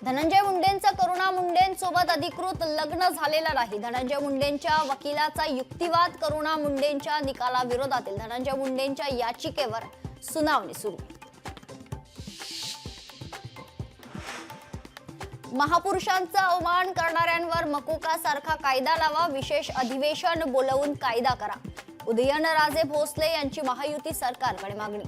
धनंजय मुंडेंचं करुणा मुंडेंसोबत अधिकृत लग्न झालेलं नाही. धनंजय मुंडेंच्या वकिलाचा युक्तिवाद. करुणा मुंडेंच्या निकालाविरोधातील धनंजय मुंडेंच्या याचिकेवर सुनावणी सुरू. महापुरुषांचा अवमान करणाऱ्यांवर मकोकासारखा कायदा लावा. विशेष अधिवेशन बोलवून कायदा करा. उदयनराजे भोसले यांची महायुती सरकारकडे मागणी.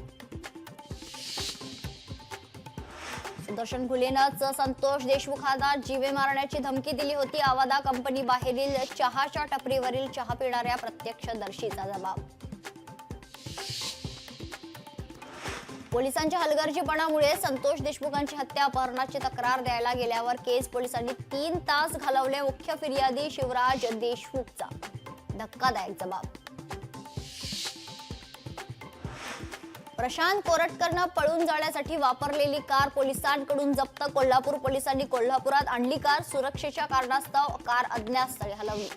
सुदर्शन घुलेनंच संतोष देशमुखांना जीवे मारण्याची धमकी दिली होती. आवादा कंपनी बाहेरील चहाच्या टपरीवरील चहा पिणाऱ्या प्रत्यक्षदर्शीचा जबाब. पोलिसांच्या हलगर्जीपणामुळे संतोष देशमुखांची हत्या अपहरणाची तक्रार द्यायला गेल्यावर केस पोलिसांनी 3 तास घालवले. मुख्य फिर्यादी शिवराज देशमुखचा धक्कादायक जबाब. प्रशांत कोरटकरनं पळून जाण्यासाठी वापरलेली कार पोलिसांकडून जप्त. कोल्हापूर पोलिसांनी कोल्हापुरात आणली कार. सुरक्षेच्या कारणास्तव कार अज्ञात स्थळी हलवली.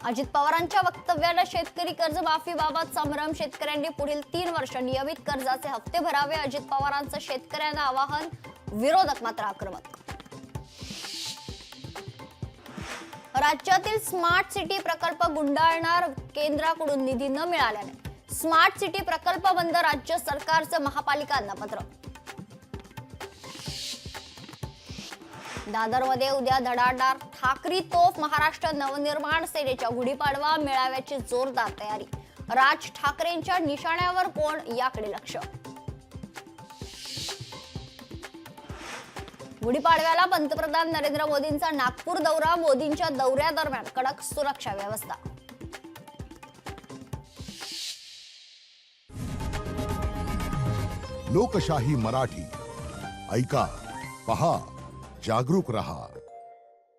अजित पवारांच्या वक्तव्याला शेतकरी कर्जमाफीबाबत संभ्रम. शेतकऱ्यांनी पुढील 3 वर्ष नियमित कर्जाचे हप्ते भरावे. अजित पवारांचं शेतकऱ्यांना आवाहन. विरोधक मात्र आक्रमक. राज्यातील स्मार्ट सिटी प्रकल्प गुंडाळणार. केंद्राकडून निधी न मिळाल्याने स्मार्ट सिटी प्रकल्प बंद. राज्य सरकारचं महापालिकांना पत्र. दादरमध्ये उद्या धडाडणार ठाकरी तोफ. महाराष्ट्र नवनिर्माण सेनेच्या गुढीपाडवा मेळाव्याची जोरदार तयारी. राज ठाकरेंच्या निशाण्यावर कोण, याकडे लक्ष. गुढीपाडव्याला पंतप्रधान नरेंद्र मोदींचा नागपूर दौरा. मोदींच्या दौऱ्यादरम्यान कडक सुरक्षा व्यवस्था. लोकशाही मराठी ऐका, पहा, जागरूक रहा.